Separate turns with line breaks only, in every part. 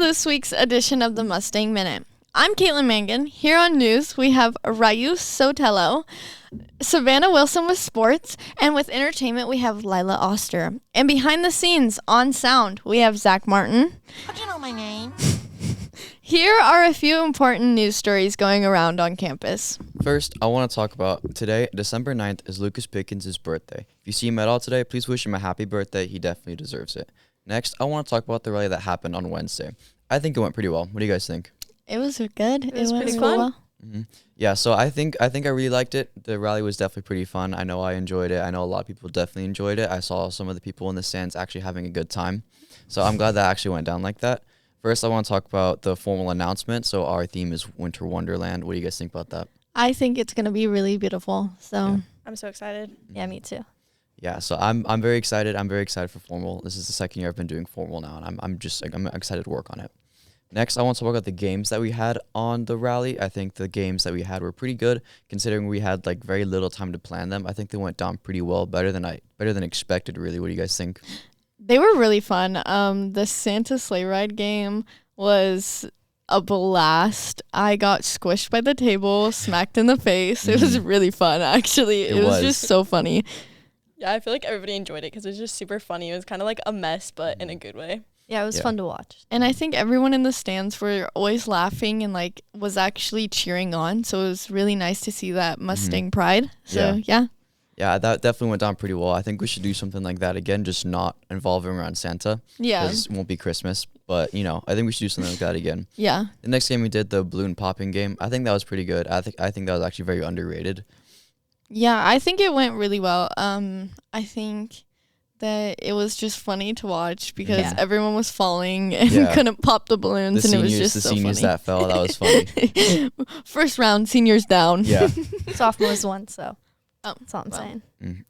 this week's edition of the Mustang Minute. I'm Caitlin Mangan. Here on news, we have Ryu Sotelo, Savannah Wilson with sports, and with entertainment, we have Lila Oster. And behind the scenes, on sound, we have Zach Martin.
How'd you know my name?
Here are a few important news stories going around on campus.
First, I want to talk about today, December 9th, is Lucas Pickens' birthday. If you see him at all today, please wish him a happy birthday. He definitely deserves it. Next, I want to talk about the rally that happened on Wednesday. I think it went pretty well. What do you guys think?
It was good.
It was
went
pretty
really
fun.
well.
Mm-hmm. Yeah, so I think I really liked it. The rally was definitely pretty fun. I know I enjoyed it. I know a lot of people definitely enjoyed it. I saw some of the people in the stands actually having a good time. So I'm glad that actually went down like that. First, I want to talk about the formal announcement. So our theme is Winter Wonderland. What do you guys think about that?
I think it's going to be really beautiful. So
Yeah.
I'm so excited.
yeah, me too.
Yeah, so I'm very excited. I'm very excited for formal. This is the second year I've been doing formal now, and I'm excited to work on it. Next, I want to talk about the games that we had on the rally. I think the games that we had were pretty good, considering we had like very little time to plan them. I think they went down pretty well, better than expected. Really, what do you guys think?
They were really fun. The Santa sleigh ride game was a blast. I got squished by the table, smacked in the face. It was really fun, actually. It was just so funny.
Yeah, I feel like everybody enjoyed it because it was just super funny. It was kind of like a mess, but in a good way.
Yeah, it was fun to watch.
And I think everyone in the stands were always laughing and like was actually cheering on. So it was really nice to see that Mustang pride. So yeah.
Yeah, that definitely went down pretty well. I think we should do something like that again, just not involving around Santa.
Yeah.
Because it won't be Christmas. But, you know, I think we should do something like that again.
Yeah.
The next game we did, the balloon popping game, I think that was pretty good. I think that was actually very underrated.
Yeah, I think it went really well. I think that it was just funny to watch because everyone was falling and couldn't pop the balloons, and it was just so funny.
The seniors that fell, that was funny.
First round, seniors down.
Yeah.
Sophomores won, so that's all I'm saying.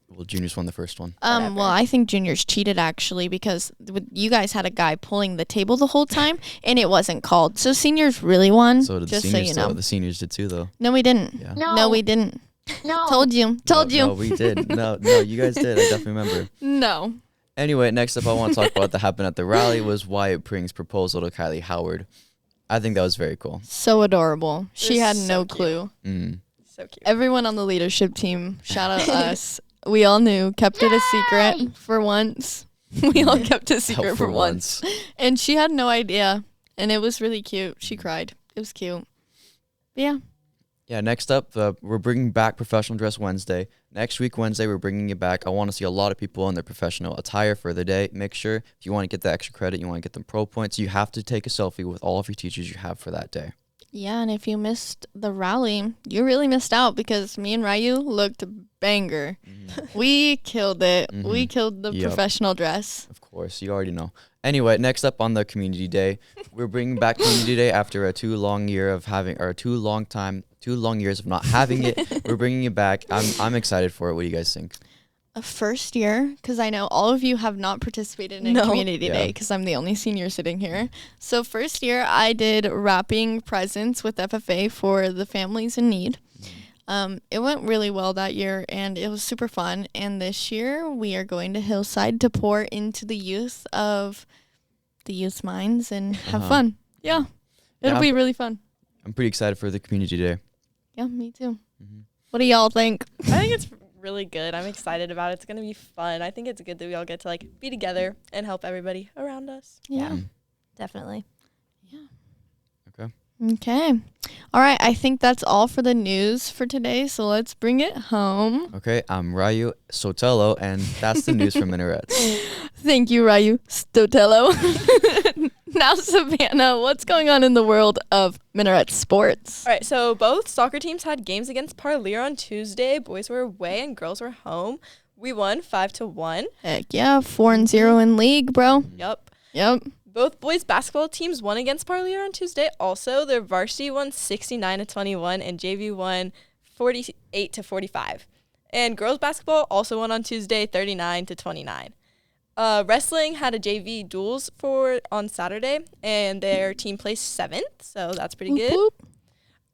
Well, juniors won the first one.
Well, I think juniors cheated actually because you guys had a guy pulling the table the whole time, and it wasn't called. So seniors really won.
So did the
just
seniors,
so you know.
though. The seniors did too, though.
No, we didn't.
Yeah.
No, we didn't.
No.
Told you.
No, we did. No, you guys did. I definitely remember.
No.
Anyway, next up I want to talk about that happened at the rally was Wyatt Pring's proposal to Kylie Howard. I think that was very cool.
So adorable. She
was
had
so
no
cute.
clue.
So cute.
Everyone on the leadership team, shout out us. We all knew, kept it a secret for once. We all kept it a secret for once. And she had no idea. And it was really cute. She cried. It was cute. But yeah.
Yeah, next up, we're bringing back Professional Dress Wednesday. Next week, Wednesday, we're bringing it back. I want to see a lot of people in their professional attire for the day. Make sure if you want to get the extra credit, you want to get them pro points, you have to take a selfie with all of your teachers you have for that day.
Yeah, and if you missed the rally, you really missed out because me and Ryu looked banger. We killed it. We killed the professional dress.
Of course, you already know. Anyway, next up on the Community Day, we're bringing back Community Day after a too long years of not having it. We're bringing it back. I'm excited for it. What do you guys think?
A first year, because I know all of you have not participated in Community Day because I'm the only senior sitting here. So first year, I did wrapping presents with FFA for the families in need. It went really well that year, and it was super fun. And this year, we are going to Hillside to pour into the youth of the youth minds and have fun. Yeah, it'll be really fun.
I'm pretty excited for the Community Day.
Yeah, me too. What do y'all think?
I think it's really good. I'm excited about it. It's going to be fun. I think it's good that we all get to like be together and help everybody around us.
Yeah.
Definitely.
Okay. All right. I think that's all for the news for today. So let's bring it home.
Okay, I'm Ryu Sotelo, and that's the news from Minarets.
Thank you, Ryu Sotelo. Now, Savannah, what's going on in the world of Minaret sports?
All right, so both soccer teams had games against Parlier on Tuesday. Boys were away and girls were home. We won 5-1.
Heck yeah, 4-0 in league, bro. Yep.
Both boys basketball teams won against Parlier on Tuesday. Also, their varsity won 69-21 and JV won 48-45. And girls basketball also won on Tuesday 39-29. Wrestling had a JV duels on Saturday, and their team placed 7th, so that's pretty good.
Whoop.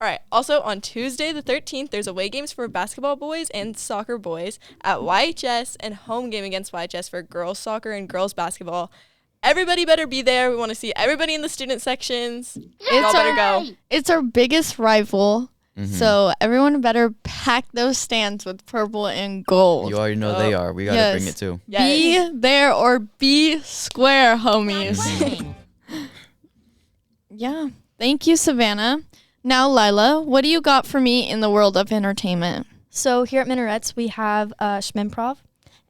All right. Also, on Tuesday the 13th, there's away games for basketball boys and soccer boys at YHS and home game against YHS for girls soccer and girls basketball everybody better be there. We want to see everybody in the student sections. Y'all better go.
It's our biggest rival. So everyone better pack those stands with purple and gold.
You already know they are. We got to bring it too.
Yes.
Be there or be square, homies. Yeah. Thank you, Savannah. Now, Lila, what do you got for me in the world of entertainment?
So here at Minarets, we have Schmimprov,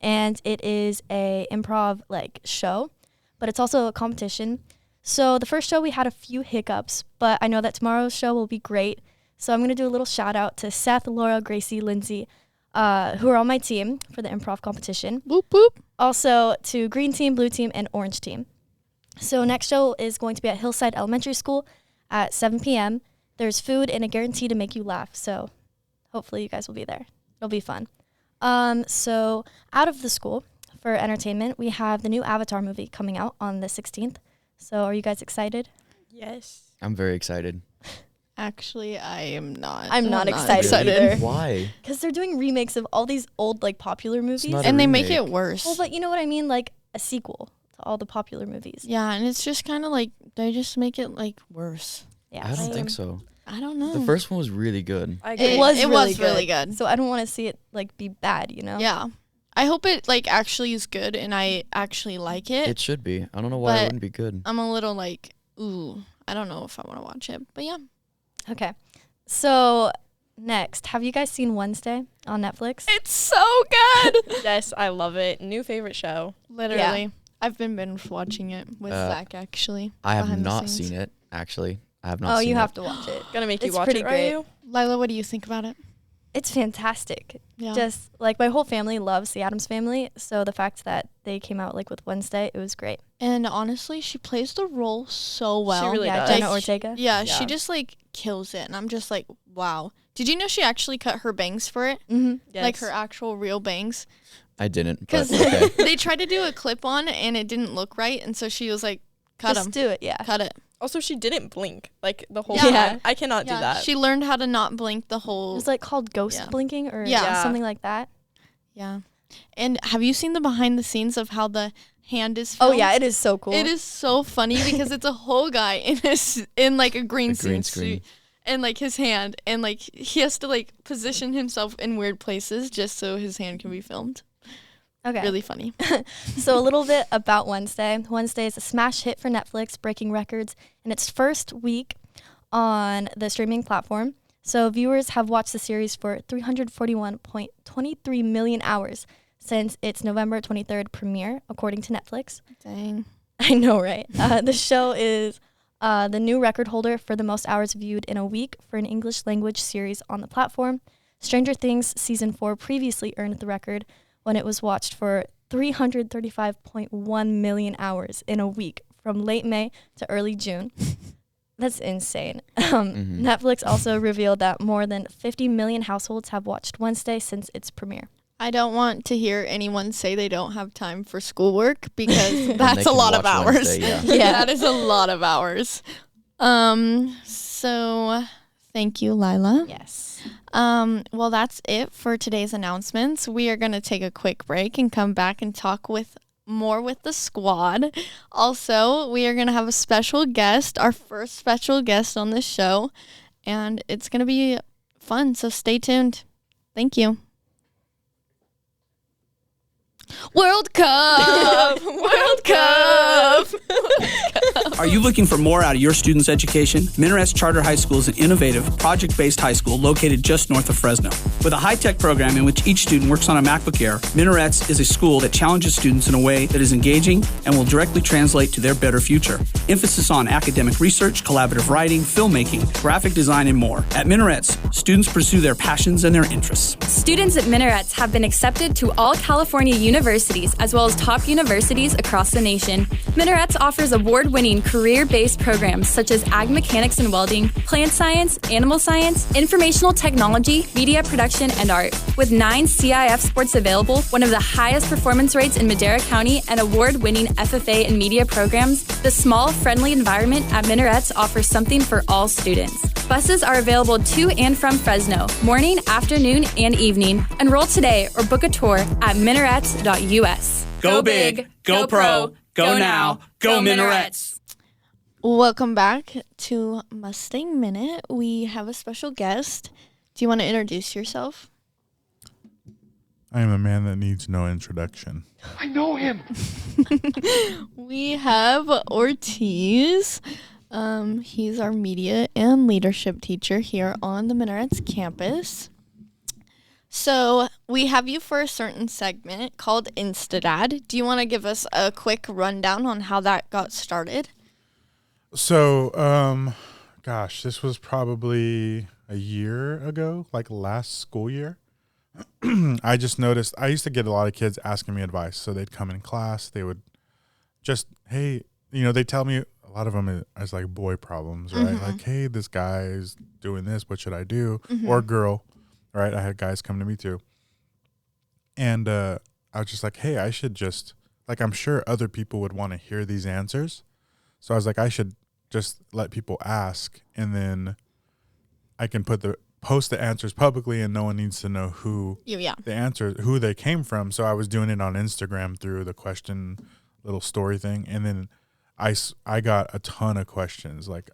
and it is a improv show, but it's also a competition. So the first show we had a few hiccups, but I know that tomorrow's show will be great. So I'm going to do a little shout out to Seth, Laura, Gracie, Lindsay, who are on my team for the improv competition.
Boop, boop.
Also to Green Team, Blue Team, and Orange Team. So next show is going to be at Hillside Elementary School at 7 p.m. There's food and a guarantee to make you laugh. So hopefully you guys will be there. It'll be fun. So out of the school for entertainment, we have the new Avatar movie coming out on the 16th. So are you guys excited?
Yes.
I'm very excited.
Actually, I am not.
I'm not excited either.
Why?
Because they're doing remakes of all these old popular movies.
And they make it worse.
Well, but you know what I mean? Like a sequel to all the popular movies.
Yeah, and it's just kind of they just make it worse.
Yeah,
I don't think so.
I don't know.
The first one was really good.
I agree.
It was
really good.
So I don't want to see it be bad, you know?
Yeah. I hope it actually is good and I actually like it.
It should be. I don't know why it wouldn't be good.
I'm a little ooh, I don't know if I want to watch it. But yeah.
Okay. So next, have you guys seen Wednesday on Netflix?
It's so good.
Yes, I love it. New favorite show.
Literally.
Yeah.
I've been binge watching it with Zach, actually.
I have
behind the
not
scenes.
seen it, actually. I have not seen it.
Oh, you have to watch it.
Gonna make you
It's
watch
pretty
it,
great.
are you?
Lila, what do you think about it?
It's fantastic.
Yeah.
Just my whole family loves the Addams Family, so the fact that they came out with Wednesday, it was great.
And honestly, she plays the role so well.
really
Yeah,
does.
Jenna Ortega.
Yeah,
Yeah.
she just kills it. And I'm just wow. Did you know she actually cut her bangs for it?
Mm-hmm.
Yes.
Her actual real bangs?
I didn't, but
Because
okay.
they tried to do a clip on and it didn't look right. And so she was cut
Just
them.
do it, yeah.
Cut it.
Also, she didn't blink the whole
Yeah.
time. I cannot do that.
She learned how to not blink the
It
whole.
was called ghost
Yeah.
blinking or
Yeah.
something like that.
Yeah. And have you seen the behind the scenes of how the hand is
Oh
filmed?
yeah, it is so cool.
It is so funny because it's a whole guy in a green
screen.
suit and his hand and he has to position himself in weird places just so his hand can be filmed.
Okay.
Really funny.
So a little bit about Wednesday. Wednesday is a smash hit for Netflix, breaking records in its first week on the streaming platform. So viewers have watched the series for 341.23 million hours since its November 23rd premiere, according to Netflix.
Dang.
I know, right? The show is the new record holder for the most hours viewed in a week for an English language series on the platform. Stranger Things Season 4 previously earned the record when it was watched for 335.1 million hours in a week from late May to early June. That's insane. Netflix also revealed that more than 50 million households have watched Wednesday since its premiere.
I don't want to hear anyone say they don't have time for schoolwork because
They
that's a
can
lot of
watch
hours.
Wednesday, yeah.
Yeah.
That is a lot of hours. So thank you, Lila.
Yes.
Well, that's it for today's announcements. We are going to take a quick break and come back and talk more with the squad. Also, we are going to have a special guest, our first special guest on the show, and it's going to be fun, so stay tuned. Thank you. World Cup! World Cup!
Are you looking for more out of your students' education? Minarets Charter High School is an innovative, project-based high school located just north of Fresno. With a high-tech program in which each student works on a MacBook Air, Minarets is a school that challenges students in a way that is engaging and will directly translate to their better future. Emphasis on academic research, collaborative writing, filmmaking, graphic design, and more. At Minarets, students pursue their passions and their interests.
Students at Minarets have been accepted to all California universities as well as top universities across the nation. Minarets offers award-winning career-based programs such as ag mechanics and welding, plant science, animal science, informational technology, media production, and art. With 9 CIF sports available, one of the highest performance rates in Madera County, and award-winning FFA and media programs, the small, friendly environment at Minarets offers something for all students. Buses are available to and from Fresno, morning, afternoon, and evening. Enroll today or book a tour at minarets.us.
Go big, go pro, Go now. Go Minarets.
Welcome back to Mustang Minute. We have a special guest. Do you want to introduce yourself?
I am a man that needs no introduction.
I know him.
We have Ortiz. He's our media and leadership teacher here on the Minarets campus. So we have you for a certain segment called Instadad. Do you want to give us a quick rundown on how that got started?
So, this was probably a year ago, like last school year. I just noticed, I used to get a lot of kids asking me advice. So they'd come in class, they would just, hey, they tell me, a lot of them as like boy problems, right?
Mm-hmm.
Like, hey, this guy's doing this, what should I do? Or girl, right? I had guys come to me too. And I was just like, hey, I should just, like, I'm sure other people would want to hear these answers. So I was like, I should just let people ask, and then I can post the answers publicly, and no one needs to know who the answer, who they came from. So I was doing it on Instagram through the question little story thing, and then I got a ton of questions, like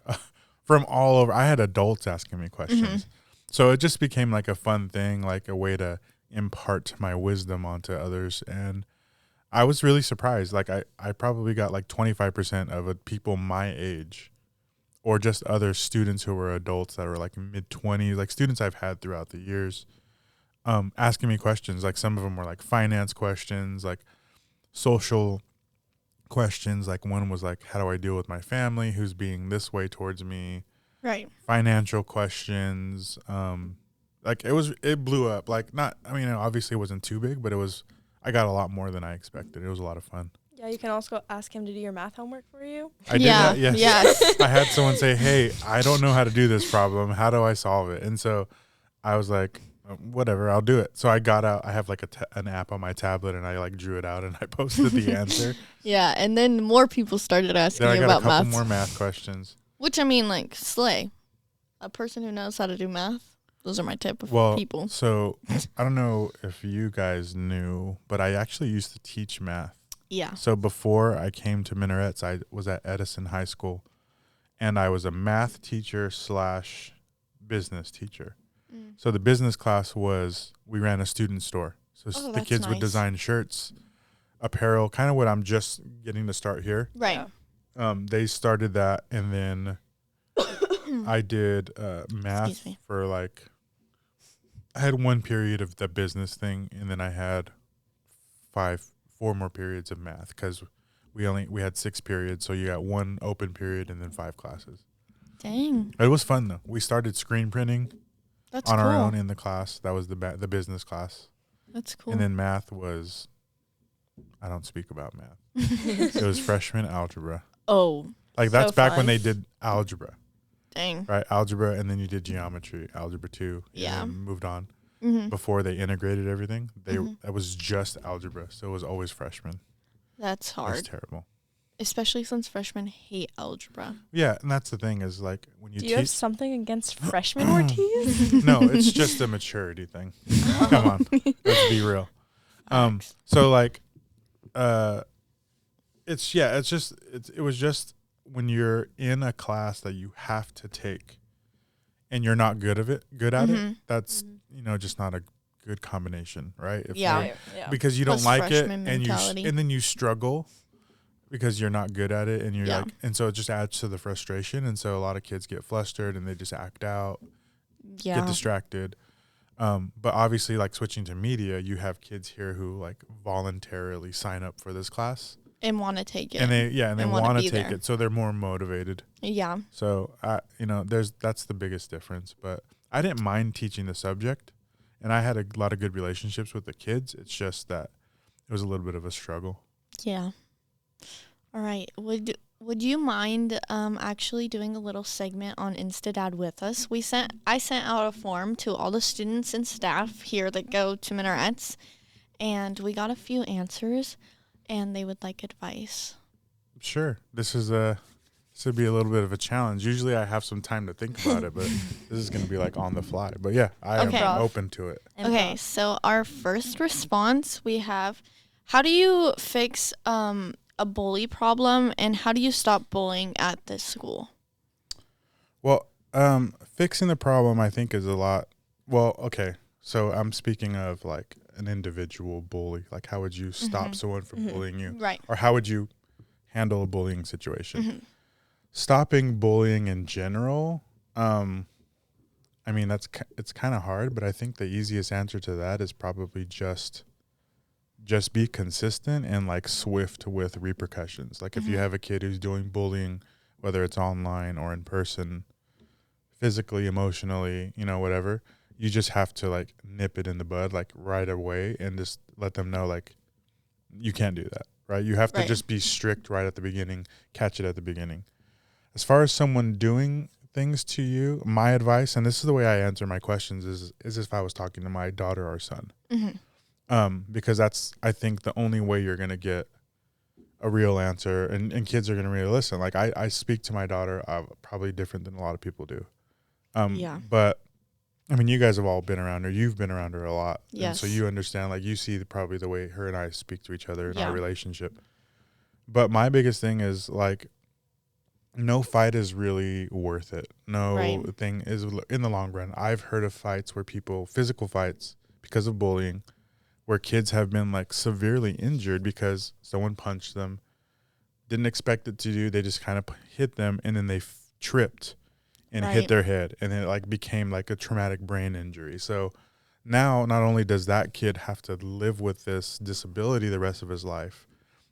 from all over. I had adults asking me questions, so it just became like a fun thing, like a way to impart my wisdom onto others. And I was really surprised. Like I probably got like 25% of people my age, or just other students who were adults that were like mid-20s, like students I've had throughout the years, asking me questions. Like some of them were like finance questions, like social questions. Like one was like, how do I deal with my family who's being this way towards me?
Right.
Financial questions. Like it blew up. Like obviously it wasn't too big, but I got a lot more than I expected. It was a lot of fun.
Yeah, you can also ask him to do your math homework for you.
I did that, yes. Yes. I had someone say, hey, I don't know how to do this problem. How do I solve it? And so I was like, whatever, I'll do it. So I got out. I have like an app on my tablet, and I like drew it out, and I posted the answer.
Yeah, and then more people started asking
then
you
I got
about
a couple
math.
more math questions.
Which, I mean, like, slay. A person who knows how to do math. Those are my type of people.
So I don't know if you guys knew, but I actually used to teach math.
Yeah.
So before I came to Minarets, I was at Edison High School, and I was a math teacher / business teacher. So the business class we ran a student store. So the kids would design shirts, apparel, kind of what I'm just getting to start here.
Right.
They started that, and then I did math for like, I had one period of the business thing, and then I had 4 more periods of math, because we had 6 periods, so you got 1 open period and then 5 classes.
Dang.
It was fun though. We started screen printing on our own in the class. That was the business class.
That's cool.
And then math was, I don't speak about math. It was freshman algebra.
Oh.
Like that's back when they did algebra.
Dang.
Right, algebra, and then you did geometry, algebra 2.
Yeah.
And then moved on.
Mm-hmm.
Before they integrated everything, that was just algebra, so it was always freshman.
That's hard.
It was terrible.
Especially since freshmen hate algebra.
Yeah, and that's the thing is like when you
Do you have something against freshmen, Ortiz?
No, it's just a maturity thing. Come on, let's be real. So like, it was just when you're in a class that you have to take, and you're not good at it. That's just not a good combination, right? Because you don't like it, and then you struggle because you're not good at it, and you're like, and so it just adds to the frustration, and so a lot of kids get flustered and they just act out, get distracted. But obviously, like switching to media, you have kids here who like voluntarily sign up for this class
and want to take it,
and they want to take it, so they're more motivated.
Yeah.
So that's the biggest difference. But I didn't mind teaching the subject, and I had a lot of good relationships with the kids. It's just that it was a little bit of a struggle.
Yeah. All right. Would you mind actually doing a little segment on Instadad with us? I sent out a form to all the students and staff here that go to Minarets, and we got a few answers, and they would like advice.
Sure. This would be a little bit of a challenge. Usually I have some time to think about it, but this is going to be like on the fly. But yeah, I am open to it.
Okay, so our first response we have, how do you fix a bully problem, and how do you stop bullying at this school?
Well, fixing the problem, I think, is a lot. Well, okay. So I'm speaking of like an individual bully. Like, how would you stop someone from bullying you?
Right.
Or how would you handle a bullying situation? Stopping bullying in general, I mean, it's kind of hard, but I think the easiest answer to that is probably just be consistent and like swift with repercussions. Like if you have a kid who's doing bullying, whether it's online or in person, physically, emotionally, whatever, you just have to like nip it in the bud like right away and just let them know like you can't do that, right? You have to just be strict right at the beginning, catch it at the beginning. As far as someone doing things to you, my advice, and this is the way I answer my questions, is if I was talking to my daughter or son. Because that's, I think, the only way you're going to get a real answer, and kids are going to really listen. Like I speak to my daughter probably different than a lot of people do. But I mean, you guys have all been around her. You've been around her a lot.
Yes.
And so you understand, like you see probably the way her and I speak to each other in our relationship. But my biggest thing is like, no fight is really worth it. No thing is in the long run. I've heard of fights where physical fights because of bullying, where kids have been like severely injured because someone punched them, didn't expect it to do. They just kind of hit them and then they tripped and hit their head. And it like became like a traumatic brain injury. So now not only does that kid have to live with this disability the rest of his life,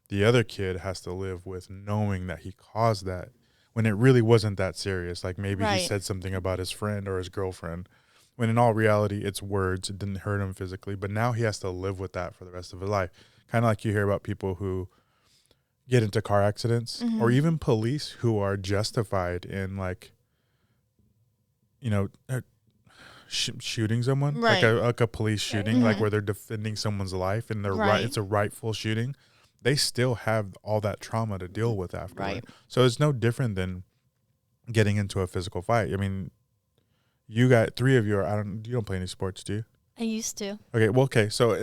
the other kid has to live with knowing that he caused that when it really wasn't that serious. Like maybe he said something about his friend or his girlfriend, when in all reality, it's words. It didn't hurt him physically, but now he has to live with that for the rest of his life. Kind of like you hear about people who get into car accidents or even police who are justified in like, shooting someone, like a police shooting, like where they're defending someone's life and it's a rightful shooting. They still have all that trauma to deal with afterward. So it's no different than getting into a physical fight. I mean, you got three of you you don't play any sports, do you?
I used to.
Okay. So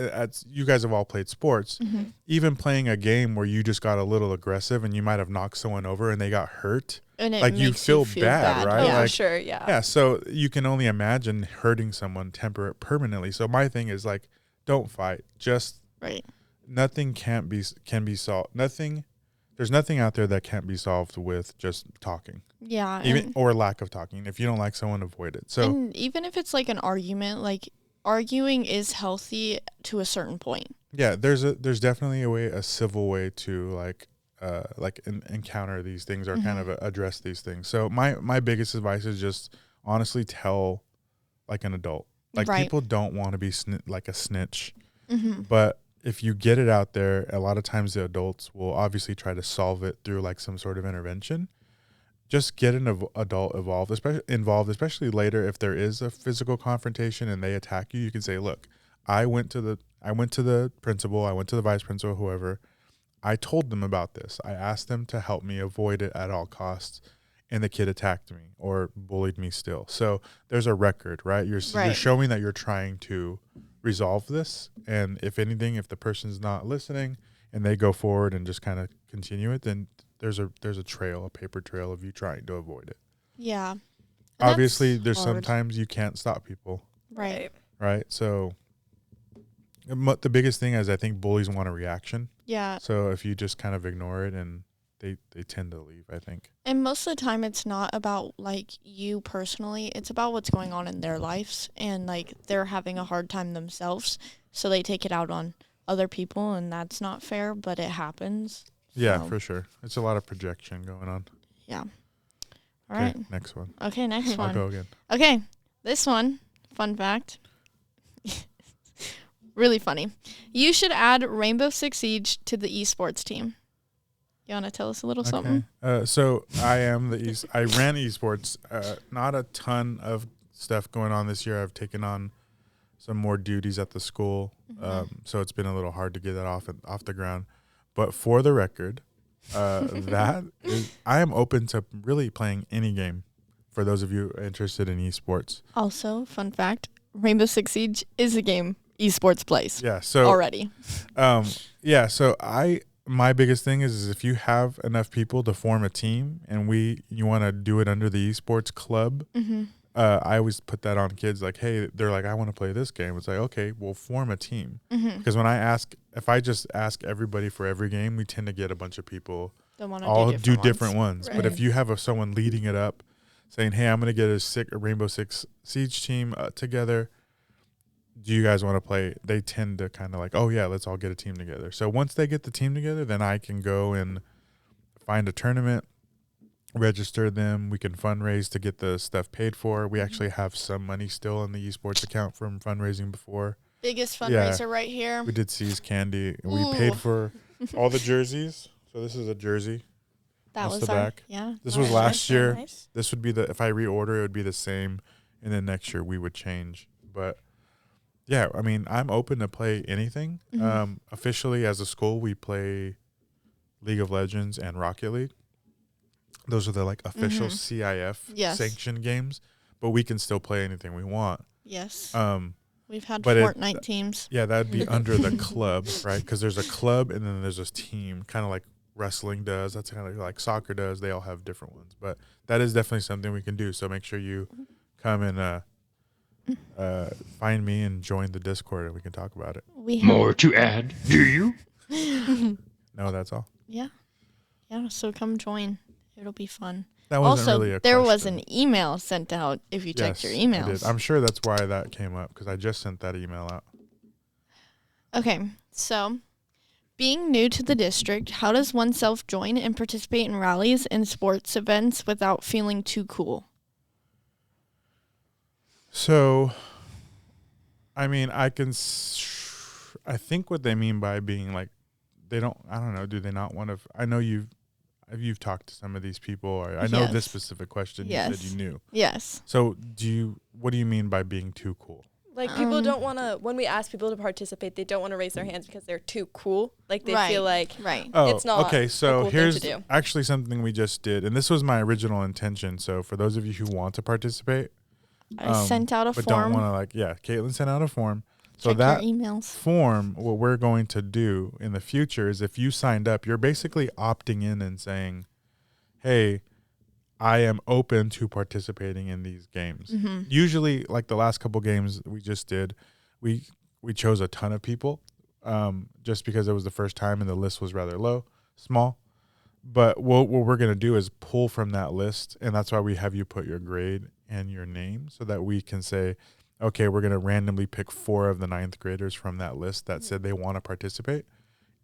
you guys have all played sports. Even playing a game where you just got a little aggressive and you might have knocked someone over and they got hurt. And it like you feel bad, right?
Yeah,
like,
for sure. Yeah.
Yeah. So you can only imagine hurting someone permanently. So my thing is like, don't fight. Just nothing can be solved. There's nothing out there that can't be solved with just talking.
Yeah.
Even or lack of talking. If you don't like someone, avoid it. So
and even if it's like an argument, like arguing is healthy to a certain point.
Yeah, there's definitely a civil way to encounter these things or kind of address these things. So my biggest advice is just honestly tell like an adult. Like people don't want to be like a snitch, but if you get it out there, a lot of times the adults will obviously try to solve it through like some sort of intervention. Just get an adult involved, especially later if there is a physical confrontation and they attack you. You can say, "Look, I went to the principal, I went to the vice principal, whoever. I told them about this. I asked them to help me avoid it at all costs, and the kid attacked me or bullied me still." So there's a record, right? You're showing that you're trying to resolve this, and if anything, if the person's not listening and they go forward and just kind of continue it, then there's a paper trail of you trying to avoid it.
Yeah.
Obviously, there's sometimes you can't stop people.
Right.
So the biggest thing is I think bullies want a reaction.
Yeah.
So if you just kind of ignore it, and they tend to leave, I think.
And most of the time it's not about like you personally, it's about what's going on in their lives, and like they're having a hard time themselves, so they take it out on other people, and that's not fair, but it happens.
Yeah, for sure. It's a lot of projection going on.
Yeah. All right.
Next one.
Okay, next one.
I'll go again.
Okay, this one, fun fact. Really funny. You should add Rainbow Six Siege to the esports team. You want to tell us a little something?
So I am I ran esports. Not a ton of stuff going on this year. I've taken on some more duties at the school, so it's been a little hard to get that off the ground. But for the record, I am open to really playing any game. For those of you interested in esports.
Also, fun fact: Rainbow Six Siege is a game esports plays.
Yeah. So
already.
So my biggest thing is if you have enough people to form a team and you want to do it under the esports club, I always put that on kids. Like, hey, they're like, I want to play this game. It's like, okay, we'll form a team. Because if I just ask everybody for every game, we tend to get a bunch of people all do different ones. Right. But if you have someone leading it up, saying, hey, I'm going to get a Rainbow Six Siege team together. Do you guys want to play? They tend to kind of like, oh, yeah, let's all get a team together. So once they get the team together, then I can go and find a tournament, register them. We can fundraise to get the stuff paid for. We actually have some money still in the esports account from fundraising before.
Biggest fundraiser right here.
We did Seize Candy. And we paid for all the jerseys. So this is a jersey.
That was
the back.
Yeah.
This was last year. Nice. This would be if I reorder, it would be the same. And then next year we would change. But yeah, I mean, I'm open to play anything. Officially, as a school, we play League of Legends and Rocket League. Those are the official CIF sanctioned games, but we can still play anything we want.
Yes. We've had Fortnite teams.
Yeah, that'd be under the club, right? Because there's a club and then there's this team, kind of like wrestling does. That's kind of like soccer does. They all have different ones, but that is definitely something we can do. So make sure you come and find me and join the Discord and we can talk about it.
More to add, do you?
No, that's all.
Yeah. So come join. It'll be fun.
That wasn't really a
there
question.
was an email sent out if you checked your emails.
I did. I'm sure that's why that came up because I just sent that email out.
Okay, so being new to the district, how does oneself join and participate in rallies and sports events without feeling too cool?
So, I mean, I think what they mean by being I don't know, do they not want to, I know you've talked to some of these people. I know this specific question you said you knew.
Yes.
So what do you mean by being too cool?
Like people don't want to, when we ask people to participate, they don't want to raise their hands because they're too cool. Like they feel like it's not
okay, so
a cool
here's
thing to do.
Actually something we just did, and this was my original intention. So for those of you who want to participate,
I sent out a
but
form.
don't want to Caitlin sent out a form. So
check
that
your emails.
Form, what we're going to do in the future is if you signed up, you're basically opting in and saying, hey, I am open to participating in these games. Usually, like the last couple games we just did, we chose a ton of people just because it was the first time and the list was rather small. But what we're going to do is pull from that list, and that's why we have you put your grade and your name so that we can say, okay, we're going to randomly pick 4 of the 9th graders from that list that said they want to participate,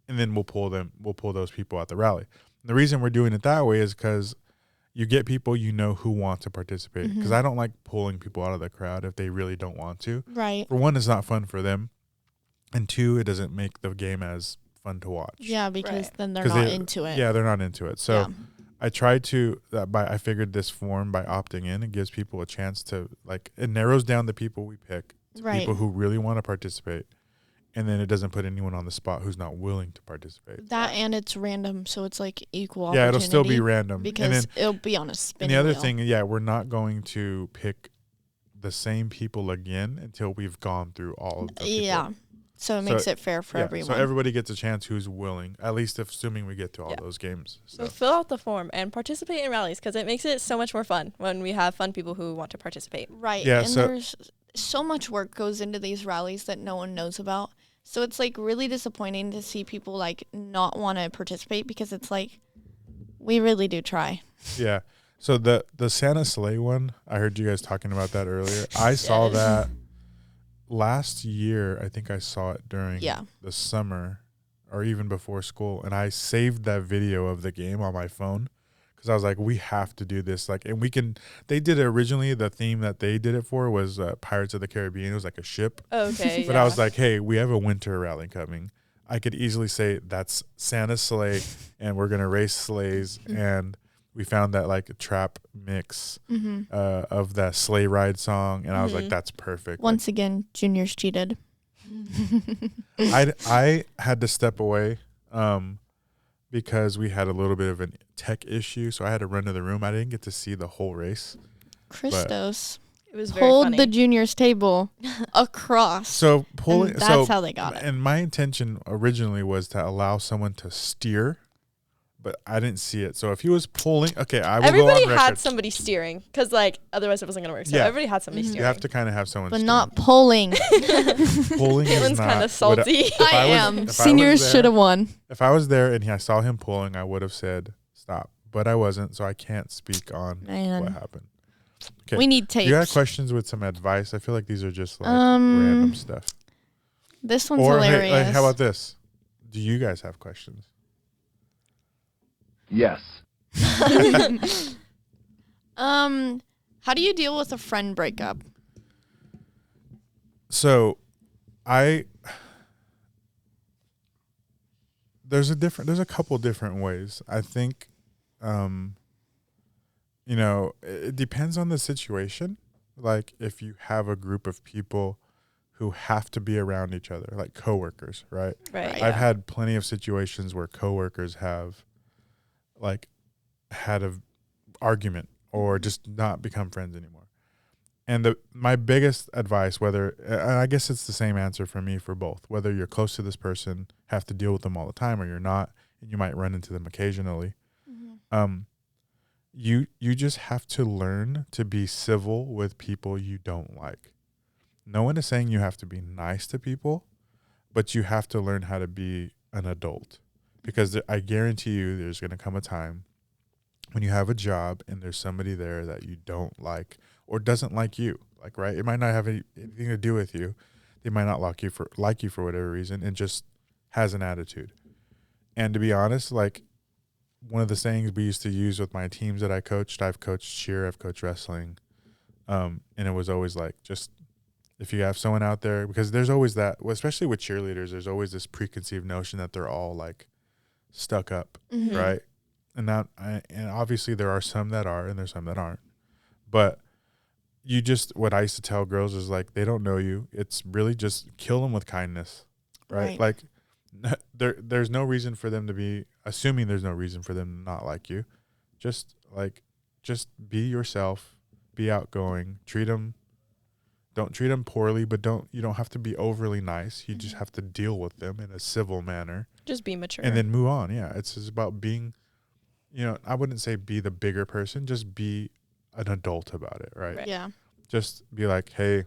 and then we'll pull those people at the rally. And the reason we're doing it that way is because you get people who want to participate, because I don't like pulling people out of the crowd if they really don't want to.
Right.
For one, it's not fun for them, and 2, it doesn't make the game as fun to watch.
Yeah, because then they're not into it.
Yeah, they're not into it. So I tried to, I figured this form by opting in, it gives people a chance to, it narrows down the people we pick to people who really want to participate. And then it doesn't put anyone on the spot who's not willing to participate.
That and it's random, so it's equal opportunity.
Yeah, it'll still be random.
Because it'll be on a spinning
wheel. And the other thing, we're not going to pick the same people again until we've gone through all of the people.
Yeah. So it makes it fair for everyone.
So everybody gets a chance who's willing, at least assuming we get to all those games.
So fill out the form and participate in rallies because it makes it so much more fun when we have fun people who want to participate.
Right. Yeah, and there's so much work goes into these rallies that no one knows about. So it's really disappointing to see people not want to participate because it's we really do try.
Yeah. So the Santa Sleigh one, I heard you guys talking about that earlier. I saw that last year. I think I saw it during the summer or even before school. And I saved that video of the game on my phone because I was like, we have to do this. And they did it originally. The theme that they did it for was Pirates of the Caribbean. It was like a ship.
Okay.
But I was like, hey, we have a winter rally coming. I could easily say that's Santa's sleigh and we're going to race sleighs. And we found that trap mix of that sleigh ride song. And I was like, that's perfect.
Once again, juniors cheated.
I had to step away because we had a little bit of a tech issue. So I had to run to the room. I didn't get to see the whole race.
Christos.
It was very
pulled
funny.
the juniors table across.
So pulling.
And that's how they got it.
And my intention originally was to allow someone to steer, but I didn't see it. So if he was pulling, okay, I will
Everybody
go on
had
record.
somebody steering because, like, otherwise it wasn't going to work. So
Yeah.
everybody had somebody steering.
You have to kind of have someone
But
steering.
not pulling.
Pulling is
Caitlin's
not.
kind of salty.
I am. Seniors should have won.
If I was there and I saw him pulling, I would have said stop. But I wasn't, so I can't speak on what happened. Okay.
We need tapes.
You got questions with some advice? I feel like these are just like random stuff.
This one's
Or
hilarious.
hey, how about this? Do you guys have questions?
Yes.
How do you deal with a friend breakup?
So, there's a couple different ways. I think, it depends on the situation. Like if you have a group of people who have to be around each other, like coworkers, right?
Right.
I've had plenty of situations where coworkers have like had a argument or just not become friends anymore. And my biggest advice, I guess it's the same answer for me for both, whether you're close to this person, have to deal with them all the time, or you're not, and you might run into them occasionally. Mm-hmm. You just have to learn to be civil with people you don't like. No one is saying you have to be nice to people, but you have to learn how to be an adult, because I guarantee you there's going to come a time when you have a job and there's somebody there that you don't like or doesn't like you, like, right? It might not have anything to do with you. They might not like you for whatever reason and just has an attitude. And to be honest, like one of the sayings we used to use with my teams that I coached, I've coached cheer, I've coached wrestling. And it was always like, just if you have someone out there, because there's always that, especially with cheerleaders, there's always this preconceived notion that they're all like stuck up, right? And and obviously there are some that are, and there's some that aren't. But what I used to tell girls is like, they don't know you. It's really just kill them with kindness, right? Like there's no reason for them to be, assuming there's no reason for them to not like you. Just be yourself, be outgoing, don't treat them poorly, but you don't have to be overly nice. You just have to deal with them in a civil manner.
Just be mature.
And then move on. Yeah. It's just about being, I wouldn't say be the bigger person, just be an adult about it, right?
Yeah.
Just be like, hey,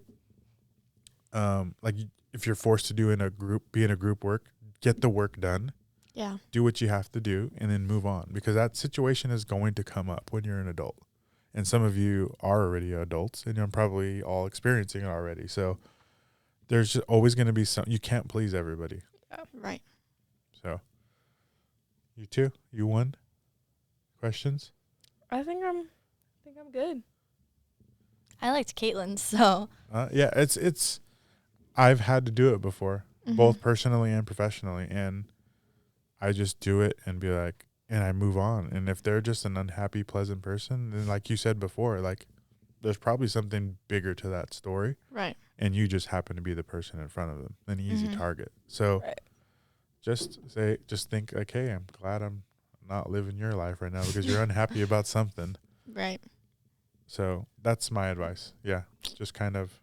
like if you're forced to be in a group work, get the work done.
Yeah.
Do what you have to do and then move on, because that situation is going to come up when you're an adult. And some of you are already adults and you're probably all experiencing it already. So there's just always going to be you can't please everybody.
Right.
So you too, you won. Questions?
I think I'm good.
I liked Caitlin's, so.
Yeah, it's I've had to do it before, both personally and professionally. And I just do it and be like, and I move on. And if they're just an unhappy, pleasant person, then like you said before, like there's probably something bigger to that story.
Right.
And you just happen to be the person in front of them, an easy target. So just think like, hey, I'm glad I'm not living your life right now because you're unhappy about something.
Right.
So that's my advice. Yeah. Just kind of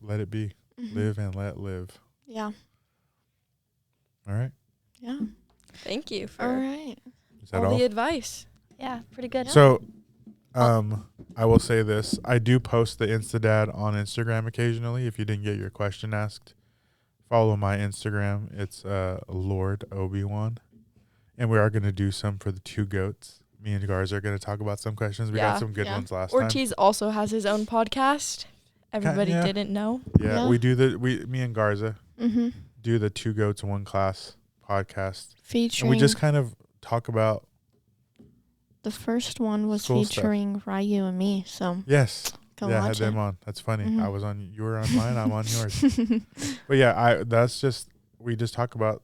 let it be. Live and let live.
Yeah.
All right.
Yeah.
Thank you for
All right.
Is that
all
all?
the advice.
Yeah, pretty good.
So, I will say this. I do post the Instadad on Instagram occasionally. If you didn't get your question asked, follow my Instagram. It's Lord Obi-Wan. And we are going to do some for the two goats. Me and Garza are going to talk about some questions. We got some good ones last time.
Ortiz also has his own podcast. Everybody didn't know.
Yeah, we do me and Garza do the Two Goats, One Class podcast.
Featuring.
And we just kind of talk about.
The first one was
Cool
featuring Ryu and me, so.
Yes.
Go
I
watch
had them
it.
on. That's funny. You were on mine, I'm on yours. But yeah, we just talk about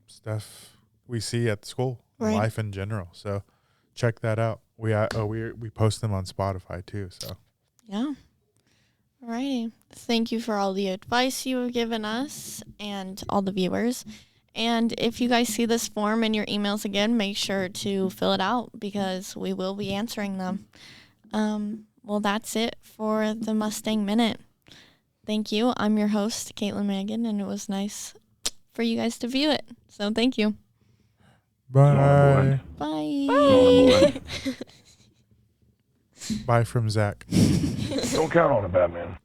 stuff we see at school, life in general. So check that out. We post them on Spotify too. So
yeah. Alrighty. Thank you for all the advice you have given us and all the viewers. And if you guys see this form in your emails again, make sure to fill it out because we will be answering them. Well, that's it for the Mustang Minute. Thank you. I'm your host, Caitlin Megan, and it was nice for you guys to view it. So thank you.
Bye.
Bye.
Bye from Zach.
Don't count on it, Batman.